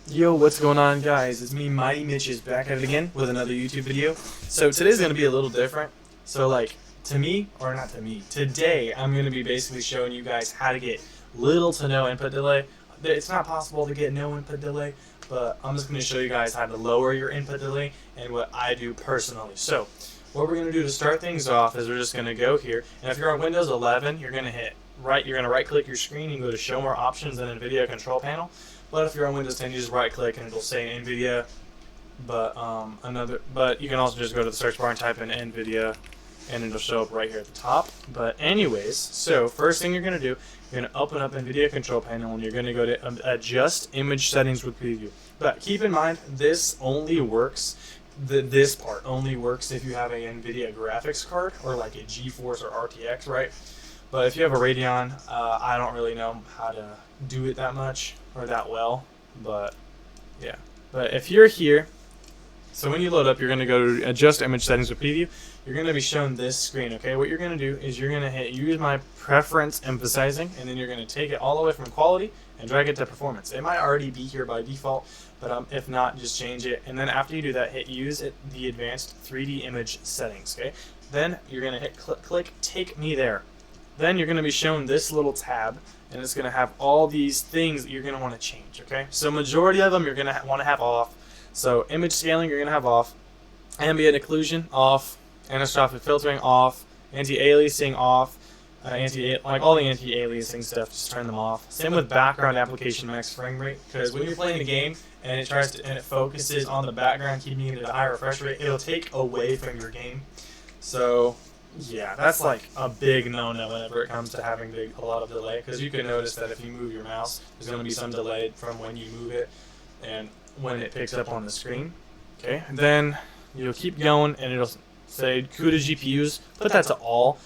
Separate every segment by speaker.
Speaker 1: Yo, what's going on, guys? It's me, Mighty Mitch, is back at it again with another YouTube video. So today's going to be a little different. So to me, or not to me, today I'm going to be basically showing you guys how to get little to no input delay. It's not possible to get no input delay, but I'm just going to show you guys how to lower your input delay and what I do personally. So what we're going to do to start things off is we're just going to go here, and if you're on Windows 11, you're going to right click your screen and go to show more options in NVIDIA control panel. But if you're on Windows 10, you just right click and it'll say NVIDIA. But you can also just go to the search bar and type in NVIDIA, and it'll show up right here at the top. But anyways, so first thing you're gonna do, you're gonna open up NVIDIA control panel and you're gonna go to adjust image settings with preview. But keep in mind, this only works. This part only works if you have a NVIDIA graphics card or like a GeForce or RTX, right? But if you have a Radeon, I don't really know how to do it that much or that well, but yeah. But if you're here, so when you load up, you're going to go to adjust image settings with preview. You're going to be shown this screen, okay? What you're going to do is you're going to hit use my preference emphasizing, and then you're going to take it all the way from quality and drag it to performance. It might already be here by default, but if not, just change it. And then after you do that, hit use the advanced 3D image settings, okay? Then you're going to hit click take me there. Then you're going to be shown this little tab, and it's going to have all these things that you're going to want to change, okay? So majority of them you're going to want to have off. So image scaling you're going to have off, ambient occlusion off, anisotropic filtering off, anti-aliasing off, like all the anti-aliasing stuff, just turn them off. Same with background application max frame rate, because when you're playing a game and it focuses on the background, keeping it at a high refresh rate, it'll take away from your game. So yeah, that's like a big no-no whenever it comes to having a lot of delay, because you can notice that if you move your mouse, there's going to be some delay from when you move it and when it picks up on the screen. Okay, and then you'll keep going and it'll say CUDA GPUs, put that to all,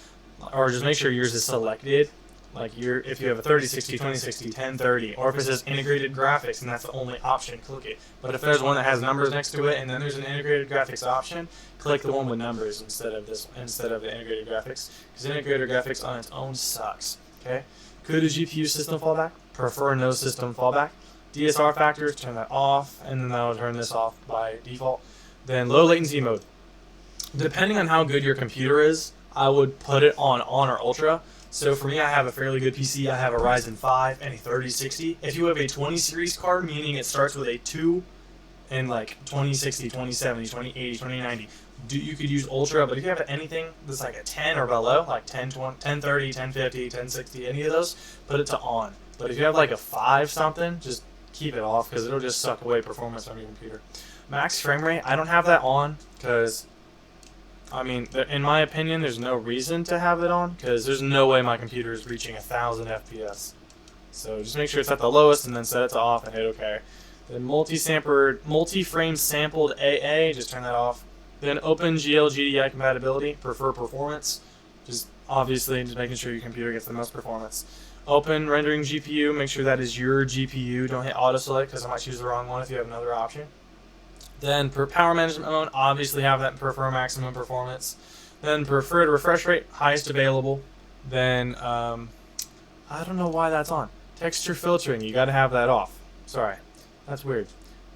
Speaker 1: or just make sure yours is selected. Like if you have a 3060, 2060, 1030, or if it says integrated graphics and that's the only option, click it. But if there's one that has numbers next to it and then there's an integrated graphics option, click the one with numbers instead of the integrated graphics, because integrated graphics on its own sucks. Okay, CUDA GPU system fallback, prefer no system fallback. DSR factors, turn that off, and then that'll turn this off by default. Then low latency mode. Depending on how good your computer is, I would put it on or ultra. So for me, I have a fairly good PC. I have a Ryzen 5 and a 3060. If you have a 20 series card, meaning it starts with a 2 and like 2060, 2070, 2080, 2090, you could use ultra. But if you have anything that's like a 10 or below, like 1030, 1050, 1060, any of those, put it to on. But if you have like a 5 something, just keep it off, because it'll just suck away performance from your computer. Max frame rate, I don't have that on because, I mean, in my opinion, there's no reason to have it on, because there's no way my computer is reaching 1000 FPS. So just make sure it's at the lowest and then set it to off and hit OK. Then multi-frame sampled AA, just turn that off. Then OpenGL GDI compatibility, prefer performance. Just obviously just making sure your computer gets the most performance. Open rendering GPU, make sure that is your GPU. Don't hit auto select, because I might choose the wrong one if you have another option. Then per power management mode, obviously have that prefer maximum performance. Then preferred refresh rate, highest available. Then I don't know why that's on. Texture filtering, you got to have that off. Sorry, that's weird.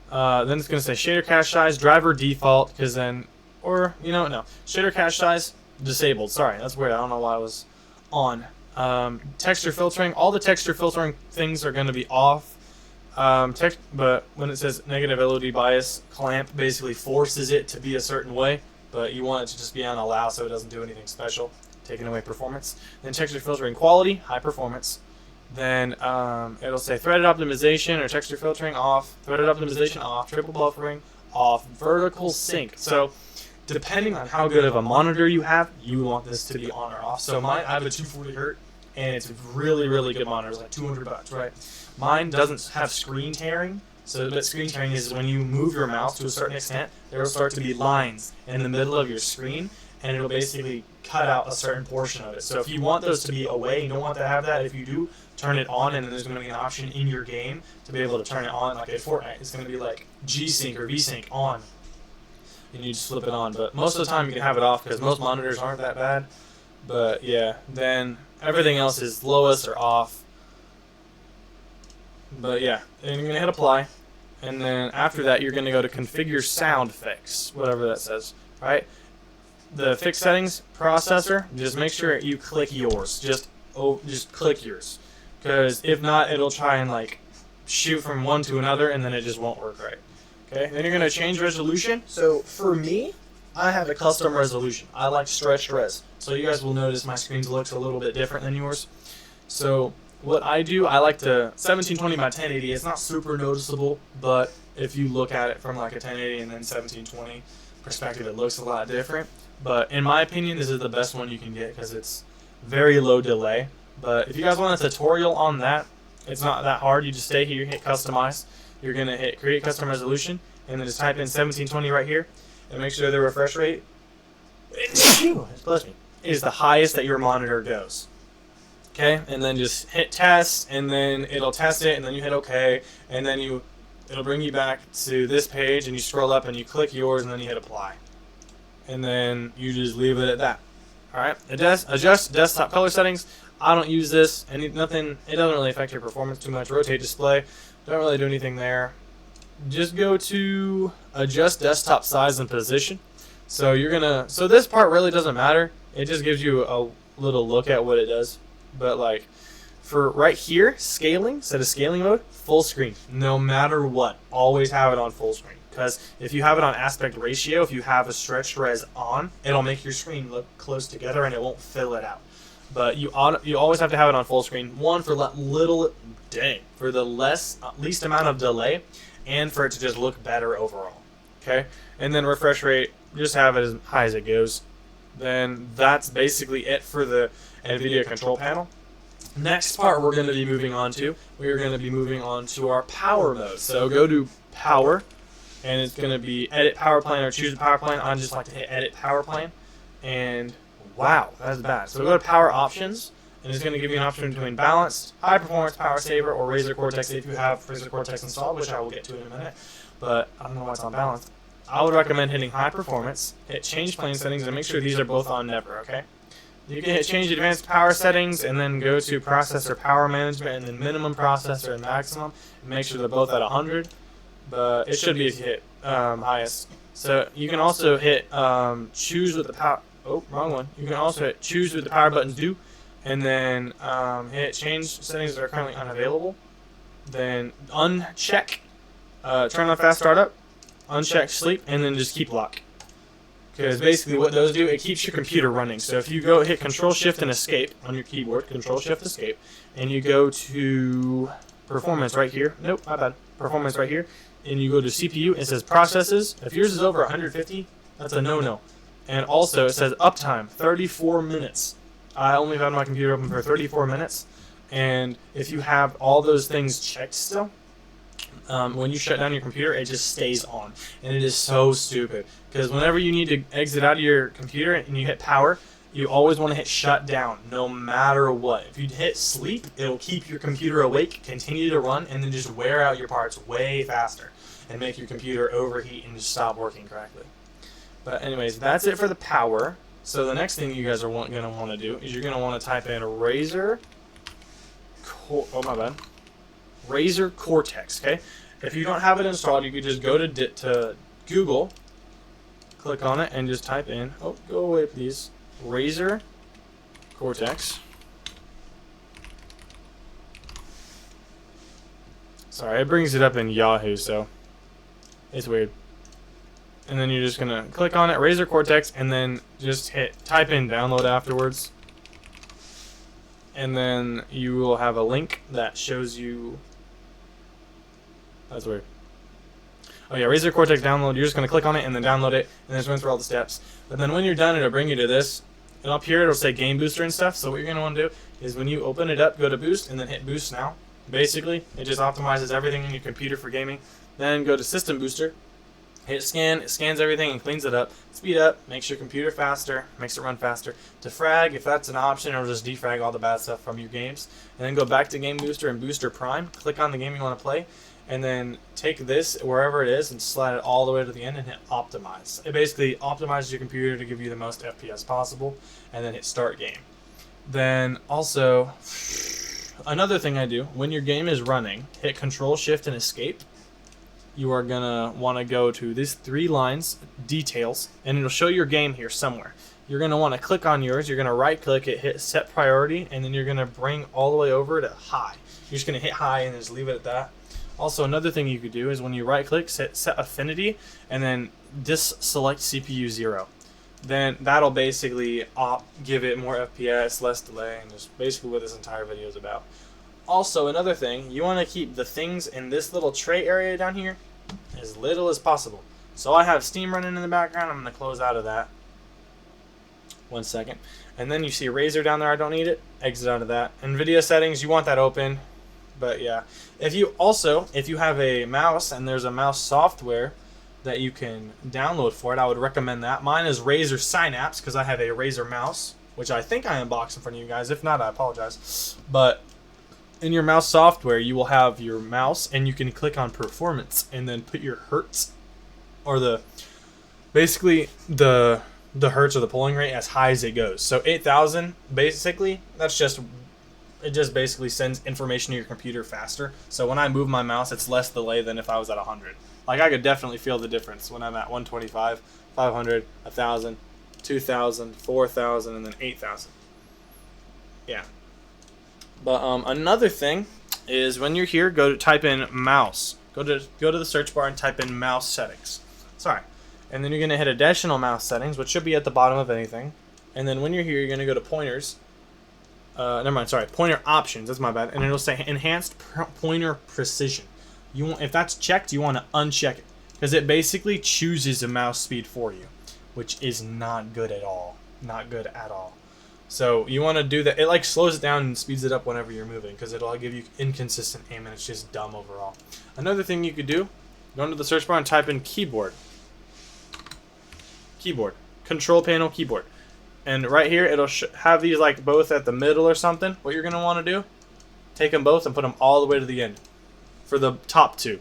Speaker 1: Then it's going to say shader cache size, driver default, because then, or you know, no, shader cache size disabled. Sorry, that's weird. I don't know why it was on. Texture filtering, all the texture filtering things are going to be off. But when it says negative LOD bias, clamp basically forces it to be a certain way, but you want it to just be on allow so it doesn't do anything special, taking away performance. Then texture filtering quality, high performance. Then it'll say threaded optimization or texture filtering off, threaded optimization off, triple buffering off, vertical sync. So depending on how good of a monitor you have, you want this to be on or off. So I have a 240Hz, and it's a really, really good monitor. It's like $200, right? Mine doesn't have screen tearing. So what screen tearing is when you move your mouse to a certain extent, there will start to be lines in the middle of your screen, and it'll basically cut out a certain portion of it. So if you want those to be away, you don't want to have that. If you do, turn it on, and then there's going to be an option in your game to be able to turn it on. Like at Fortnite, it's going to be like G-Sync or V-Sync on, and you just flip it on. But most of the time you can have it off, because most monitors aren't that bad. But yeah, then everything else is lowest or off. But yeah, and you're going to hit apply. And then after that, you're going to go to configure sound fix, whatever that says, right? The fix settings processor, just make sure you click yours. Just click yours. Because if not, it'll try and like shoot from one to another, and then it just won't work right. Okay, then you're going to change resolution. So for me, I have a custom resolution. I like stretched res. So you guys will notice my screen looks a little bit different than yours. So what I do, I like to 1720 by 1080. It's not super noticeable, but if you look at it from like a 1080 and then 1720 perspective, it looks a lot different. But in my opinion, this is the best one you can get because it's very low delay. But if you guys want a tutorial on that, it's not that hard. You just stay here, hit customize. You're going to hit create custom resolution, and then just type in 1720 right here, and make sure the refresh rate is the highest that your monitor goes. Okay, and then just hit test, and then it'll test it, and then you hit OK, and then it'll bring you back to this page, and you scroll up and you click yours, and then you hit apply. And then you just leave it at that. Alright, adjust desktop color settings. I don't use this, nothing. It doesn't really affect your performance too much. Rotate display, don't really do anything there. Just go to adjust desktop size and position. So so this part really doesn't matter. It just gives you a little look at what it does. But like for right here, scaling, set a scaling mode, full screen. No matter what, always have it on full screen. Because if you have it on aspect ratio, if you have a stretched res on, it'll make your screen look close together and it won't fill it out. But you always have to have it on full screen. One, for for the least amount of delay, and for it to just look better overall. Okay, and then refresh rate, just have it as high as it goes. Then that's basically it for the NVIDIA control panel. Next part we're going to be moving on to, our power mode. So go to power, and it's going to be edit power plan or choose a power plan. I just like to hit edit power plan, and wow, that's bad. So go to power options, and it's going to give you an option between balanced, high performance, power saver, or Razer Cortex if you have Razer Cortex installed, which I will get to in a minute. But I don't know why it's on balanced. I would recommend hitting high performance, hit change plane settings, and make sure these are both on never, okay? You can hit change advanced power settings, and then go to processor power management, and then minimum processor and maximum, and make sure they're both at 100. But it should be if you hit highest. So you can also hit choose with the power. Oh, wrong one. You can also hit choose with the power buttons do, and then hit change settings that are currently unavailable. Then uncheck, turn on fast startup, uncheck sleep, and then just keep lock. Because basically what those do, it keeps your computer running. So if you go hit Control Shift and Escape on your keyboard, Control Shift Escape, and you go to performance right here. Nope, my bad. Performance right here, and you go to CPU. It says processes. If yours is over 150, that's a no-no. And also, it says uptime, 34 minutes. I only had my computer open for 34 minutes. And if you have all those things checked still, when you shut down your computer, it just stays on. And it is so stupid. Because whenever you need to exit out of your computer and you hit power, you always want to hit shut down, no matter what. If you hit sleep, it'll keep your computer awake, continue to run, and then just wear out your parts way faster and make your computer overheat and just stop working correctly. But anyways, that's it for the power. So the next thing you guys are going to want to do is you're going to want to type in Razer Cortex, okay? If you don't have it installed, you could just go to Google, click on it, and just type in, go away please, Razer Cortex. Sorry, it brings it up in Yahoo, so it's weird. And then you're just going to click on it, Razer Cortex, and then just type in download afterwards. And then you will have a link that shows you. That's weird. Oh yeah, Razer Cortex download. You're just going to click on it and then download it, and then just run through all the steps. But then when you're done, it'll bring you to this. And up here, it'll say Game Booster and stuff. So what you're going to want to do is when you open it up, go to Boost, and then hit Boost Now. Basically, it just optimizes everything in your computer for gaming. Then go to System Booster. Hit scan, it scans everything and cleans it up. Speed up, makes your computer faster, makes it run faster. Defrag, if that's an option, it'll just defrag all the bad stuff from your games. And then go back to Game Booster and Booster Prime. Click on the game you want to play. And then take this, wherever it is, and slide it all the way to the end and hit Optimize. It basically optimizes your computer to give you the most FPS possible. And then hit Start Game. Then also, another thing I do, when your game is running, hit Control, Shift, and Escape. you are gonna want to go to these 3 lines, details, and it'll show your game here somewhere. You're gonna want to click on yours. You're gonna right click it, hit set priority, and then you're gonna bring all the way over to high. You're just gonna hit high and just leave it at that. Also, another thing you could do is when you right click, set affinity, and then select CPU 0. Then that'll basically give it more FPS, less delay, and just basically what this entire video is about. Also, another thing, you want to keep the things in this little tray area down here as little as possible. So I have Steam running in the background. I'm going to close out of that. 1 second. And then you see Razer down there. I don't need it. Exit out of that. NVIDIA settings, you want that open. But yeah. If you have a mouse and there's a mouse software that you can download for it, I would recommend that. Mine is Razer Synapse because I have a Razer mouse, which I think I unboxed in front of you guys. If not, I apologize. But in your mouse software, you will have your mouse, and you can click on performance and then put your hertz, or basically the hertz or the polling rate as high as it goes. So 8,000, basically, it just basically sends information to your computer faster. So when I move my mouse, it's less delay than if I was at 100. Like, I could definitely feel the difference when I'm at 125, 500, 1,000, 2,000, 4,000, and then 8,000. Yeah. But another thing is when you're here, type in mouse. Go to the search bar and type in mouse settings. Sorry. And then you're going to hit additional mouse settings, which should be at the bottom of anything. And then when you're here, you're going to go to pointers. Pointer options. That's my bad. And it'll say enhanced pointer precision. If that's checked, you want to uncheck it, because it basically chooses a mouse speed for you, which is not good at all. Not good at all. So you want to do that. It like slows it down and speeds it up whenever you're moving, because it'll give you inconsistent aim, and it's just dumb overall. Another thing you could do, go into the search bar and type in keyboard. Keyboard. Control panel keyboard. And right here, it'll have these like both at the middle or something. What you're going to want to do, take them both and put them all the way to the end for the top 2.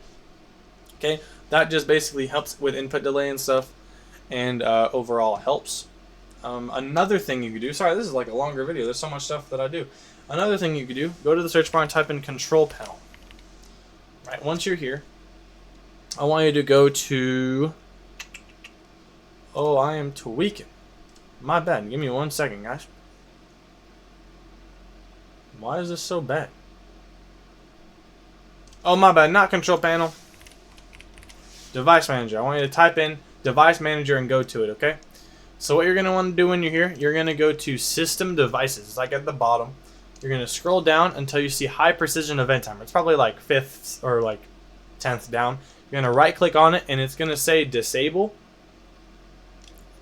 Speaker 1: Okay? That just basically helps with input delay and stuff, and overall helps. Another thing you could do, sorry, this is like a longer video. There's so much stuff that I do. Another thing you could do, go to the search bar and type in control panel. Right, once you're here, I want you to go to, oh, I am tweaking. My bad. Give me 1 second, guys. Why is this so bad? Oh, my bad. Not control panel. Device manager. I want you to type in device manager and go to it, okay? So what you're going to want to do when you're here, you're going to go to system devices. It's like at the bottom. You're going to scroll down until you see high precision event timer. It's probably like 5th or like 10th down. You're going to right click on it and it's going to say disable.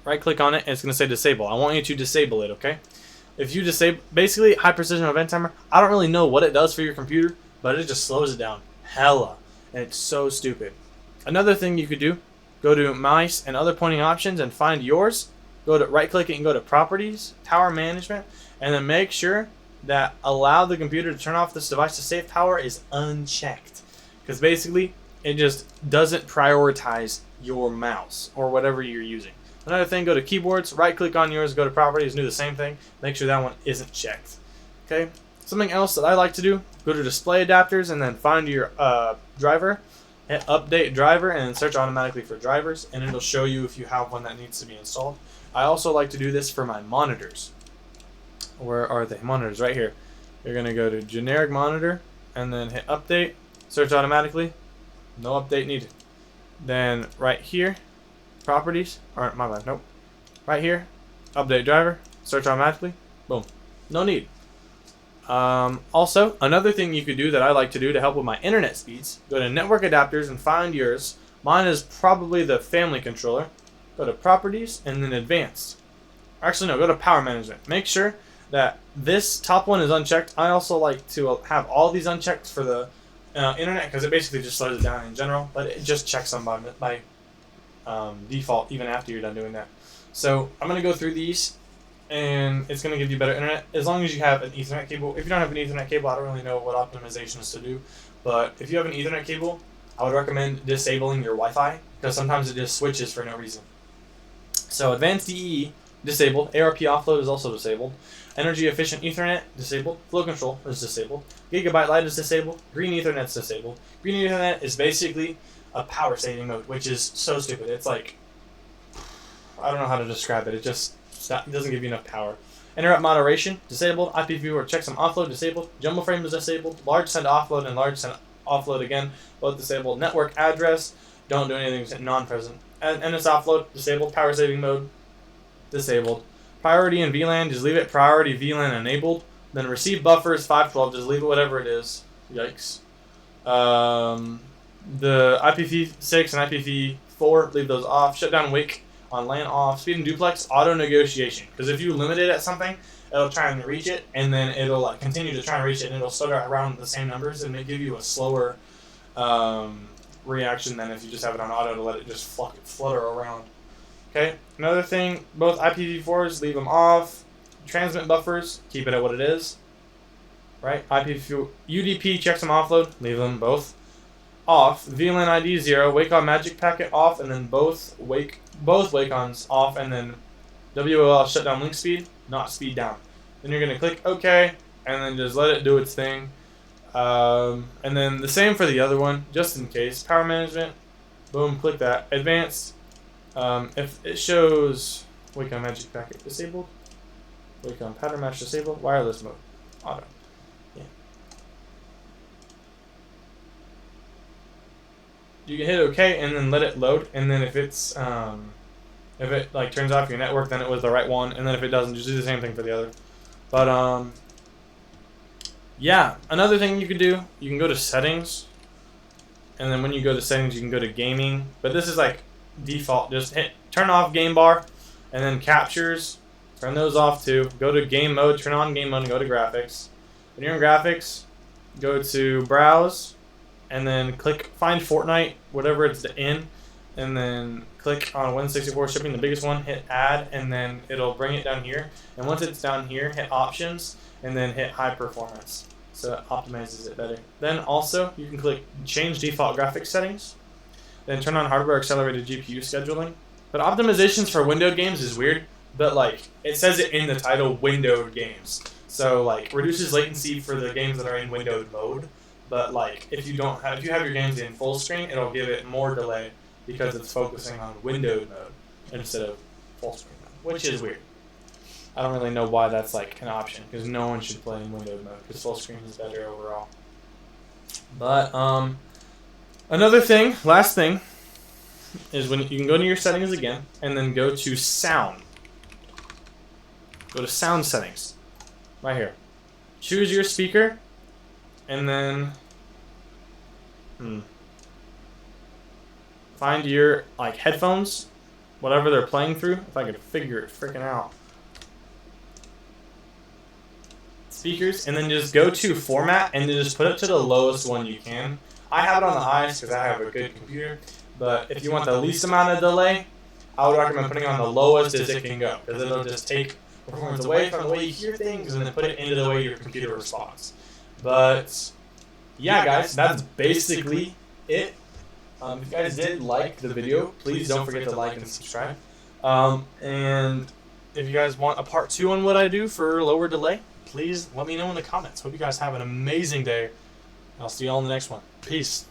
Speaker 1: Right click on it and it's going to say disable. I want you to disable it, okay? If you disable, basically high precision event timer, I don't really know what it does for your computer, but it just slows it down hella. And it's so stupid. Another thing you could do, go to mice and other pointing options and find yours. Go to right click it and go to properties, power management, and then make sure that allow the computer to turn off this device to save power is unchecked. Because basically it just doesn't prioritize your mouse or whatever you're using. Another thing, go to keyboards, right click on yours, go to properties, do the same thing. Make sure that one isn't checked. Okay. Something else that I like to do, go to display adapters and then find your driver, hit update driver, and then search automatically for drivers, and it'll show you if you have one that needs to be installed. I also like to do this for my monitors. Where are they? Monitors, right here. You're going to go to generic monitor and then hit update, search automatically, no update needed. Then right here, properties, or my bad, nope. Right here, update driver, search automatically, boom, no need. Also, another thing you could do that I like to do to help with my internet speeds, go to network adapters and find yours. Mine is probably the family controller. Go to properties and then advanced. Actually, no, go to power management. Make sure that this top one is unchecked. I also like to have all these unchecked for the internet because it basically just slows it down in general, but it just checks them by default even after you're done doing that. So I'm going to go through these and it's going to give you better internet as long as you have an Ethernet cable. If you don't have an Ethernet cable, I don't really know what optimization is to do, but if you have an Ethernet cable, I would recommend disabling your Wi-Fi because sometimes it just switches for no reason. So advanced EE disabled, ARP offload is also disabled, energy efficient Ethernet disabled, flow control is disabled, Gigabyte Lite is disabled, Green Ethernet is disabled. Green Ethernet is basically a power saving mode, which is so stupid. It's like, I don't know how to describe it. It just doesn't give you enough power. Interrupt moderation disabled. IPv4 checksum offload disabled. Jumbo frame is disabled. Large send offload and large send offload again, both disabled. Network address, don't do anything non-present. NS offload disabled. Power saving mode disabled. Priority in VLAN, just leave it priority VLAN enabled. Then receive buffers 512, just leave it whatever it is. Yikes. The IPv6 and IPv4, leave those off. Shut down wake on LAN off. Speed and duplex auto negotiation, because if you limit it at something, it'll try and reach it, and then it'll continue to try and reach it, and it'll stutter around the same numbers, and may give you a slower reaction than if you just have it on auto to let it just flutter around. Okay, another thing, both IPv4s, leave them off. Transmit buffers, keep it at what it is. Right? IPv4, UDP, checksum offload, leave them both off. VLAN ID 0, wake on magic packet off, and then both wake ons off, and then WOL shut down link speed, not speed down. Then you're gonna click OK, and then just let it do its thing. And then the same for the other one, just in case. Power management, boom, click that. Advanced. If it shows wake on magic packet disabled, wake on pattern match disabled, wireless mode, auto. Yeah. You can hit OK and then let it load, and then if it's if it turns off your network, then it was the right one, and then if it doesn't, just do the same thing for the other. But yeah, another thing you can do, you can go to settings, and then when you go to settings, you can go to gaming. But this is like default. Just turn off game bar, and then captures, turn those off too. Go to game mode, turn on game mode, and go to graphics. When you're in graphics, go to browse, and then click find Fortnite, whatever it's in, and then click on 164 shipping, the biggest one, hit add, and then it'll bring it down here. And once it's down here, hit options, and then hit high performance. So it optimizes it better. Then also, you can click change default graphics settings, then turn on hardware accelerated GPU scheduling. But optimizations for windowed games is weird, but it says it in the title, windowed games. So reduces latency for the games that are in windowed mode. But if you have your games in full screen, it'll give it more delay because it's focusing on windowed mode instead of full screen mode, which is weird. I don't really know why that's an option, because no one should play in windowed mode, because full screen is better overall. But another thing, last thing, is when you can go to your settings again, and then go to sound. Go to sound settings, right here. Choose your speaker, and then find your headphones, whatever they're playing through. If I could figure it freaking out. Speakers, and then just go to format, and then just put it to the lowest one you can. I have it on the highest because I have a good computer, but if you want the least amount of delay, I would recommend putting it on the lowest as it can go, because it'll just take performance away from the way you hear things and then put it into the way your computer responds. But yeah, guys, that's basically it. If you guys did like the video, please don't forget to like and subscribe. And if you guys want a part 2 on what I do for lower delay, please let me know in the comments. Hope you guys have an amazing day. I'll see you all in the next one. Peace.